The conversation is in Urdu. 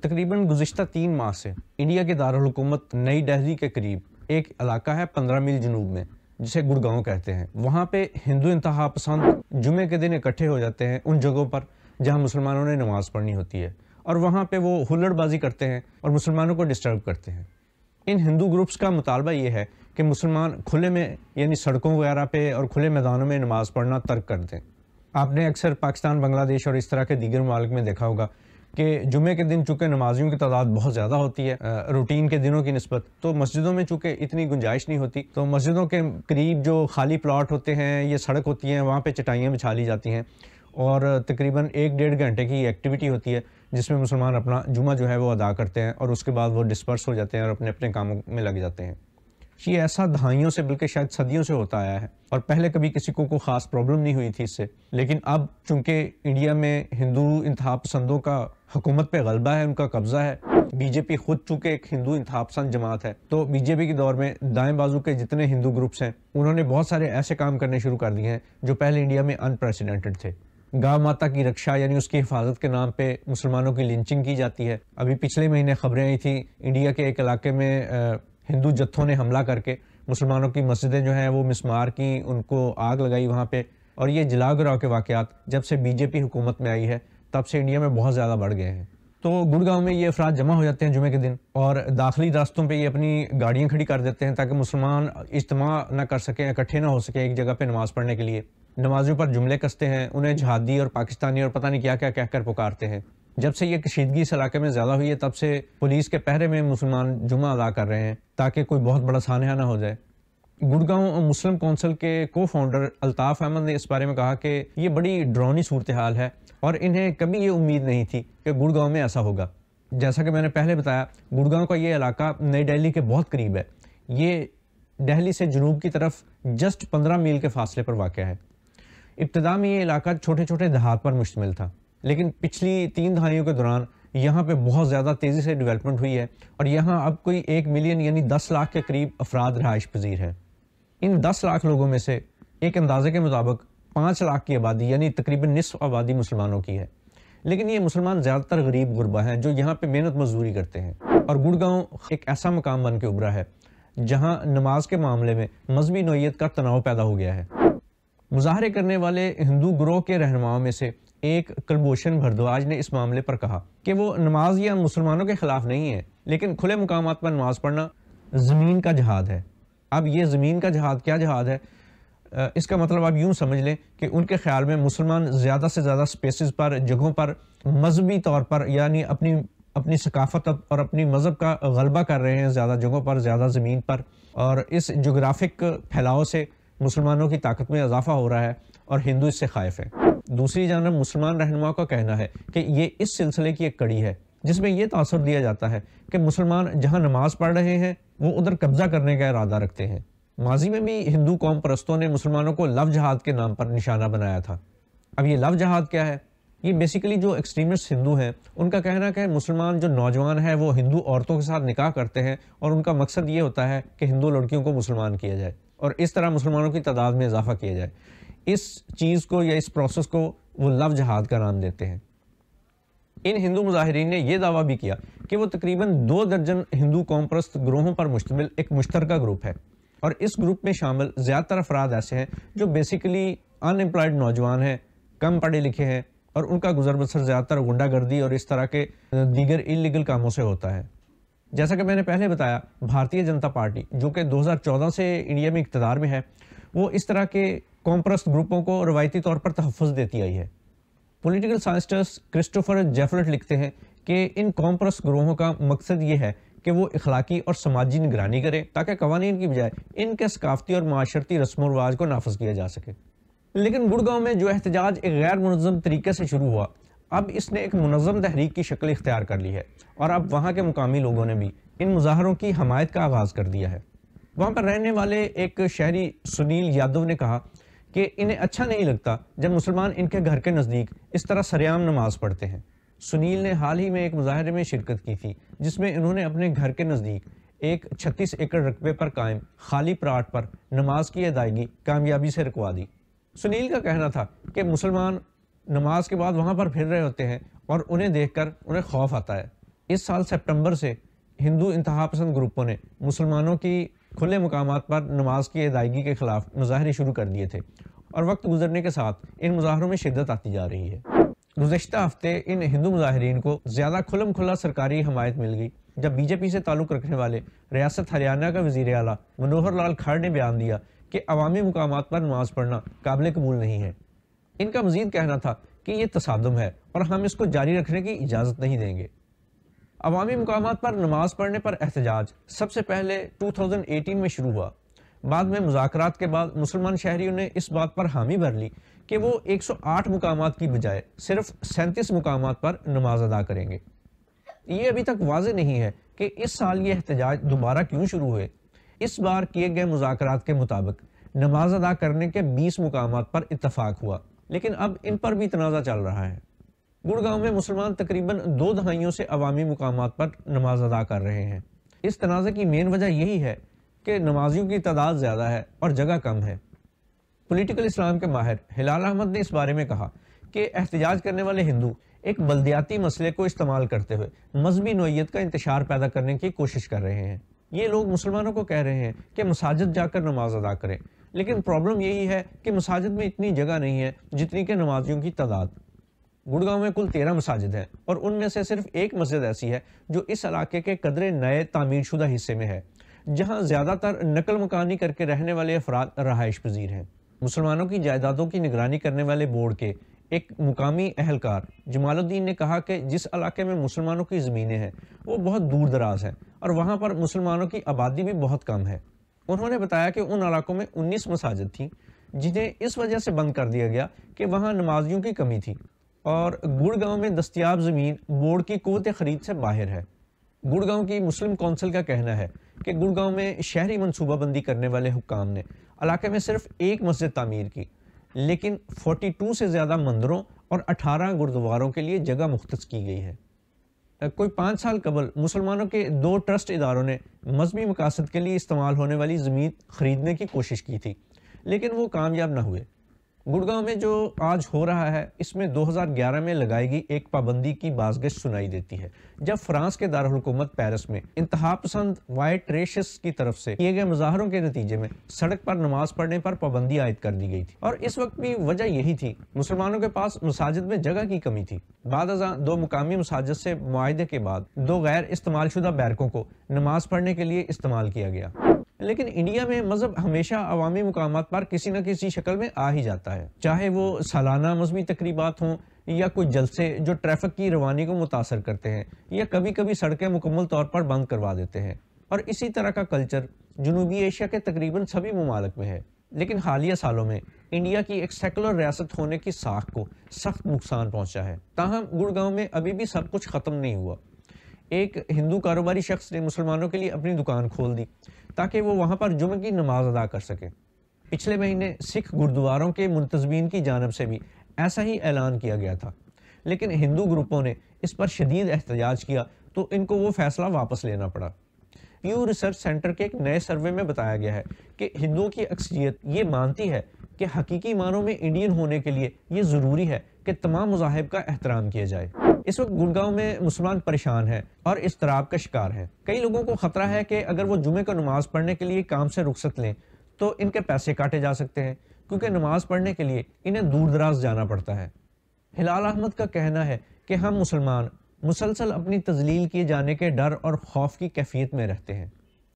تقریباً گزشتہ 3 ماہ سے انڈیا کے دارالحکومت نئی دہلی کے قریب ایک علاقہ ہے 15 میل جنوب میں جسے گڑگاؤں کہتے ہیں. وہاں پہ ہندو انتہا پسند جمعے کے دن اکٹھے ہو جاتے ہیں ان جگہوں پر جہاں مسلمانوں نے نماز پڑھنی ہوتی ہے، اور وہاں پہ وہ ہلڑ بازی کرتے ہیں اور مسلمانوں کو ڈسٹرب کرتے ہیں. ان ہندو گروپس کا مطالبہ یہ ہے کہ مسلمان کھلے میں یعنی سڑکوں وغیرہ پہ اور کھلے میدانوں میں نماز پڑھنا ترک کر دیں. آپ نے اکثر پاکستان، بنگلہ دیش اور اس طرح کے دیگر ممالک میں دیکھا ہوگا کہ جمعے کے دن چونکہ نمازیوں کی تعداد بہت زیادہ ہوتی ہے روٹین کے دنوں کی نسبت، تو مسجدوں میں چونکہ اتنی گنجائش نہیں ہوتی، تو مسجدوں کے قریب جو خالی پلاٹ ہوتے ہیں یہ سڑک ہوتی ہیں، وہاں پہ چٹائیاں بچھا لی جاتی ہیں اور تقریباً 1-1.5 گھنٹے کی ایکٹیویٹی ہوتی ہے جس میں مسلمان اپنا جمعہ جو ہے وہ ادا کرتے ہیں اور اس کے بعد وہ ڈسپرس ہو جاتے ہیں اور اپنے اپنے کاموں میں لگ جاتے ہیں. یہ ایسا دہائیوں سے بلکہ شاید صدیوں سے ہوتا آیا ہے اور پہلے کبھی کسی کو کوئی خاص پرابلم نہیں ہوئی تھی اس سے، لیکن اب چونکہ انڈیا میں ہندو انتہا پسندوں کا حکومت پہ غلبہ ہے، ان کا قبضہ ہے، بی جے پی خود چونکہ ایک ہندو انتہا پسند جماعت ہے، تو بی جے پی کے دور میں دائیں بازو کے جتنے ہندو گروپس ہیں انہوں نے بہت سارے ایسے کام کرنے شروع کر دیے ہیں جو پہلے انڈیا میں انپریسیڈنٹڈ تھے. گاؤں ماتا کی رکشا یعنی اس کی حفاظت کے نام پہ مسلمانوں کی لنچنگ کی جاتی ہے. ابھی پچھلے مہینے خبریں آئی تھیں انڈیا کے ایک علاقے میں ہندو جتھوں نے حملہ کر کے مسلمانوں کی مسجدیں جو ہیں وہ مسمار کی، ان کو آگ لگائی وہاں پہ، اور یہ جلا گراؤ کے واقعات جب سے بی جے پی حکومت میں آئی ہے تب سے انڈیا میں بہت زیادہ بڑھ گئے ہیں. تو گڑگاؤں میں یہ افراد جمع ہو جاتے ہیں جمعے کے دن اور داخلی راستوں پہ یہ اپنی گاڑیاں کھڑی کر دیتے ہیں تاکہ مسلمان اجتماع نہ کر سکیں، اکٹھے نہ ہو سکیں ایک جگہ پہ نماز پڑھنے کے لیے. نمازیوں پر جملے کستے ہیں، انہیں جہادی اور پاکستانی اور پتہ نہیں کیا کیا کہہ کر پکارتے ہیں. جب سے یہ کشیدگی اس علاقے میں زیادہ ہوئی ہے تب سے پولیس کے پہرے میں مسلمان جمعہ ادا کر رہے ہیں تاکہ کوئی بہت بڑا سانحہ نہ ہو جائے. گڑگاؤں مسلم کونسل کے کو فاؤنڈر الطاف احمد نے اس بارے میں کہا کہ یہ بڑی ڈراؤنی صورتحال ہے اور انہیں کبھی یہ امید نہیں تھی کہ گڑگاؤں میں ایسا ہوگا. جیسا کہ میں نے پہلے بتایا، گڑگاؤں کا یہ علاقہ نئی دہلی کے بہت قریب ہے. یہ دہلی سے جنوب کی طرف جسٹ 15 میل کے فاصلے پر واقع ہے. ابتدا میں یہ علاقہ چھوٹے چھوٹے دیہات پر مشتمل تھا، لیکن پچھلی 3 دہائیوں کے دوران یہاں پہ بہت زیادہ تیزی سے ڈیولپمنٹ ہوئی ہے اور یہاں اب کوئی 1 ملین یعنی 10 لاکھ کے قریب افراد رہائش پذیر ہیں. ان 10 لاکھ لوگوں میں سے ایک اندازے کے مطابق 5 لاکھ کی آبادی یعنی تقریباً نصف آبادی مسلمانوں کی ہے. لیکن یہ مسلمان زیادہ تر غریب غربا ہیں جو یہاں پہ محنت مزدوری کرتے ہیں، اور گڑگاؤں ایک ایسا مقام بن کے ابھرا ہے جہاں نماز کے معاملے میں مذہبی نوعیت کا تناؤ پیدا ہو گیا ہے. مظاہرے کرنے والے ہندو گروہ کے رہنماؤں میں سے ایک کلبھوشن بھردواج نے اس معاملے پر کہا کہ وہ نماز یا مسلمانوں کے خلاف نہیں ہے، لیکن کھلے مقامات پر نماز پڑھنا زمین کا جہاد ہے. اب یہ زمین کا جہاد کیا جہاد ہے؟ اس کا مطلب آپ یوں سمجھ لیں کہ ان کے خیال میں مسلمان زیادہ سے زیادہ سپیسز پر، جگہوں پر مذہبی طور پر یعنی اپنی ثقافت اور اپنی مذہب کا غلبہ کر رہے ہیں زیادہ جگہوں پر، زیادہ زمین پر، اور اس جغرافک پھیلاؤ سے مسلمانوں کی طاقت میں اضافہ ہو رہا ہے اور ہندو اس سے خائف ہیں. دوسری جانب مسلمان رہنماؤں کا کہنا ہے کہ یہ اس سلسلے کی ایک کڑی ہے جس میں یہ تاثر دیا جاتا ہے کہ مسلمان جہاں نماز پڑھ رہے ہیں وہ ادھر قبضہ کرنے کا ارادہ رکھتے ہیں. ماضی میں بھی ہندو قوم پرستوں نے مسلمانوں کو لو جہاد کے نام پر نشانہ بنایا تھا. اب یہ لو جہاد کیا ہے؟ یہ بیسیکلی جو ایکسٹریمسٹ ہندو ہیں ان کا کہنا ہے کہ مسلمان جو نوجوان ہیں وہ ہندو عورتوں کے ساتھ نکاح کرتے ہیں اور ان کا مقصد یہ ہوتا ہے کہ ہندو لڑکیوں کو مسلمان کیا جائے اور اس طرح مسلمانوں کی تعداد میں اضافہ کیا جائے. اس چیز کو یا اس پروسیس کو وہ لو جہاد کا نام دیتے ہیں. ان ہندو مظاہرین نے یہ دعویٰ بھی کیا کہ وہ تقریباً 2 درجن ہندو قوم پرست گروہوں پر مشتمل ایک مشترکہ گروپ ہے، اور اس گروپ میں شامل زیادہ تر افراد ایسے ہیں جو بیسیکلی ان امپلائڈ نوجوان ہیں، کم پڑھے لکھے ہیں، اور ان کا گزر بسر زیادہ تر غنڈہ گردی اور اس طرح کے دیگر انلیگل کاموں سے ہوتا ہے. جیسا کہ میں نے پہلے بتایا، بھارتیہ جنتا پارٹی جو کہ 2014 سے انڈیا میں اقتدار میں ہے، وہ اس طرح کے قوم پرست گروپوں کو روایتی طور پر تحفظ دیتی آئی ہے. پولیٹیکل سائنسٹسٹ کرسٹوفر جیفرٹ لکھتے ہیں کہ ان قوم پرست گروہوں کا مقصد یہ ہے کہ وہ اخلاقی اور سماجی نگرانی کریں تاکہ قوانین کی بجائے ان کے ثقافتی اور معاشرتی رسم و رواج کو نافذ کیا جا سکے. لیکن گڑگاؤں میں جو احتجاج ایک غیر منظم طریقے سے شروع ہوا، اب اس نے ایک منظم تحریک کی شکل اختیار کر لی ہے اور اب وہاں کے مقامی لوگوں نے بھی ان مظاہروں کی حمایت کا آغاز کر دیا ہے. وہاں پر رہنے والے ایک شہری سنیل یادو نے کہا کہ انہیں اچھا نہیں لگتا جب مسلمان ان کے گھر کے نزدیک اس طرح سریعام نماز پڑھتے ہیں. سنیل نے حال ہی میں ایک مظاہرے میں شرکت کی تھی جس میں انہوں نے اپنے گھر کے نزدیک ایک 36 ایکڑ رقبے پر قائم خالی پلاٹ پر نماز کی ادائیگی کامیابی سے رکوا دی. سنیل کا کہنا تھا کہ مسلمان نماز کے بعد وہاں پر پھر رہے ہوتے ہیں اور انہیں دیکھ کر انہیں خوف آتا ہے. اس سال سپٹمبر سے ہندو انتہا پسند گروپوں نے مسلمانوں کی کھلے مقامات پر نماز کی ادائیگی کے خلاف مظاہرے شروع کر دیے تھے اور وقت گزرنے کے ساتھ ان مظاہروں میں شدت آتی جا رہی ہے۔ گزشتہ ہفتے ان ہندو مظاہرین کو زیادہ کھلم کھلا سرکاری حمایت مل گئی جب بی جے پی سے تعلق رکھنے والے ریاست ہریانہ کا وزیر اعلیٰ منوہر لال کھڑ نے بیان دیا کہ عوامی مقامات پر نماز پڑھنا قابل قبول نہیں ہے۔ ان کا مزید کہنا تھا کہ یہ تصادم ہے اور ہم اس کو جاری رکھنے کی اجازت نہیں دیں گے۔ عوامی مقامات پر نماز پڑھنے پر احتجاج سب سے پہلے 2018 میں شروع ہوا۔ بعد میں مذاکرات کے بعد مسلمان شہریوں نے اس بات پر حامی بھر لی کہ وہ 108 مقامات کی بجائے صرف 37 مقامات پر نماز ادا کریں گے۔ یہ ابھی تک واضح نہیں ہے کہ اس سال یہ احتجاج دوبارہ کیوں شروع ہوئے۔ اس بار کیے گئے مذاکرات کے مطابق نماز ادا کرنے کے 20 مقامات پر اتفاق ہوا، لیکن اب ان پر بھی تنازع چل رہا ہے۔ گڑگاؤں میں مسلمان تقریباً 2 دہائیوں سے عوامی مقامات پر نماز ادا کر رہے ہیں۔ اس تنازع کی مین وجہ یہی ہے کہ نمازیوں کی تعداد زیادہ ہے اور جگہ کم ہے۔ پولیٹیکل اسلام کے ماہر ہلال احمد نے اس بارے میں کہا کہ احتجاج کرنے والے ہندو ایک بلدیاتی مسئلے کو استعمال کرتے ہوئے مذہبی نوعیت کا انتشار پیدا کرنے کی کوشش کر رہے ہیں۔ یہ لوگ مسلمانوں کو کہہ رہے ہیں کہ مساجد جا کر نماز ادا کریں، لیکن پرابلم یہی ہے کہ مساجد میں اتنی جگہ نہیں ہے جتنی کہ نمازیوں کی تعداد۔ گڑگاؤں میں کل 13 مساجد ہیں اور ان میں سے صرف ایک مسجد ایسی ہے جو اس علاقے کے قدرے نئے تعمیر شدہ حصے میں ہے، جہاں زیادہ تر نقل مکانی کر کے رہنے والے افراد رہائش پذیر ہیں۔ مسلمانوں کی جائیدادوں کی نگرانی کرنے والے بورڈ کے ایک مقامی اہلکار جمال الدین نے کہا کہ جس علاقے میں مسلمانوں کی زمینیں ہیں وہ بہت دور دراز ہیں اور وہاں پر مسلمانوں کی آبادی بھی بہت کم ہے۔ انہوں نے بتایا کہ ان علاقوں میں 19 مساجد تھیں جنہیں اس وجہ سے بند کر دیا گیا کہ وہاں نمازیوں کی کمی تھی، اور گڑگاؤں میں دستیاب زمین بورڈ کی قوت خرید سے باہر ہے۔ گڑگاؤں کی مسلم کونسل کا کہنا ہے کہ گڑگاؤں میں شہری منصوبہ بندی کرنے والے حکام نے علاقے میں صرف ایک مسجد تعمیر کی، لیکن 42 سے زیادہ مندروں اور 18 گردواروں کے لیے جگہ مختص کی گئی ہے۔ کوئی 5 سال قبل مسلمانوں کے 2 ٹرسٹ اداروں نے مذہبی مقاصد کے لیے استعمال ہونے والی زمین خریدنے کی کوشش کی تھی، لیکن وہ کامیاب نہ ہوئے۔ گڑگاؤں میں جو آج ہو رہا ہے اس میں 2011 میں لگائی گئی ایک پابندی کی بازگشت سنائی دیتی ہے، جب فرانس کے دارالحکومت پیرس میں انتہا پسند وائٹ ریشس کی طرف سے کیے گئے مظاہروں کے نتیجے میں سڑک پر نماز پڑھنے پر پابندی عائد کر دی گئی تھی، اور اس وقت بھی وجہ یہی تھی، مسلمانوں کے پاس مساجد میں جگہ کی کمی تھی۔ بعد ازاں 2 مقامی مساجد سے معاہدے کے بعد 2 غیر استعمال شدہ بیرکوں کو نماز پڑھنے کے لیے استعمال کیا گیا۔ لیکن انڈیا میں مذہب ہمیشہ عوامی مقامات پر کسی نہ کسی شکل میں آ ہی جاتا ہے، چاہے وہ سالانہ مذہبی تقریبات ہوں یا کوئی جلسے جو ٹریفک کی روانی کو متاثر کرتے ہیں، یا کبھی کبھی سڑکیں مکمل طور پر بند کروا دیتے ہیں۔ اور اسی طرح کا کلچر جنوبی ایشیا کے تقریباً سبھی ممالک میں ہے، لیکن حالیہ سالوں میں انڈیا کی ایک سیکولر ریاست ہونے کی ساکھ کو سخت نقصان پہنچا ہے۔ تاہم گڑگاؤں میں ابھی بھی سب کچھ ختم نہیں ہوا۔ ایک ہندو کاروباری شخص نے مسلمانوں کے لیے اپنی دکان کھول دی تاکہ وہ وہاں پر جمعہ کی نماز ادا کر سکے۔ پچھلے مہینے سکھ گردواروں کے منتظمین کی جانب سے بھی ایسا ہی اعلان کیا گیا تھا، لیکن ہندو گروپوں نے اس پر شدید احتجاج کیا تو ان کو وہ فیصلہ واپس لینا پڑا۔ پیو ریسرچ سینٹر کے ایک نئے سروے میں بتایا گیا ہے کہ ہندوؤں کی اکثریت یہ مانتی ہے کہ حقیقی معنوں میں انڈین ہونے کے لیے یہ ضروری ہے کہ تمام مذاہب کا احترام کیا جائے۔ اس وقت گڑگاؤں میں مسلمان پریشان ہیں اور اضطراب کا شکار ہیں۔ کئی لوگوں کو خطرہ ہے کہ اگر وہ جمعے کو نماز پڑھنے کے لیے کام سے رخصت لیں تو ان کے پیسے کاٹے جا سکتے ہیں، کیونکہ نماز پڑھنے کے لیے انہیں دور دراز جانا پڑتا ہے۔ ہلال احمد کا کہنا ہے کہ ہم مسلمان مسلسل اپنی تذلیل کیے جانے کے ڈر اور خوف کی کیفیت میں رہتے ہیں۔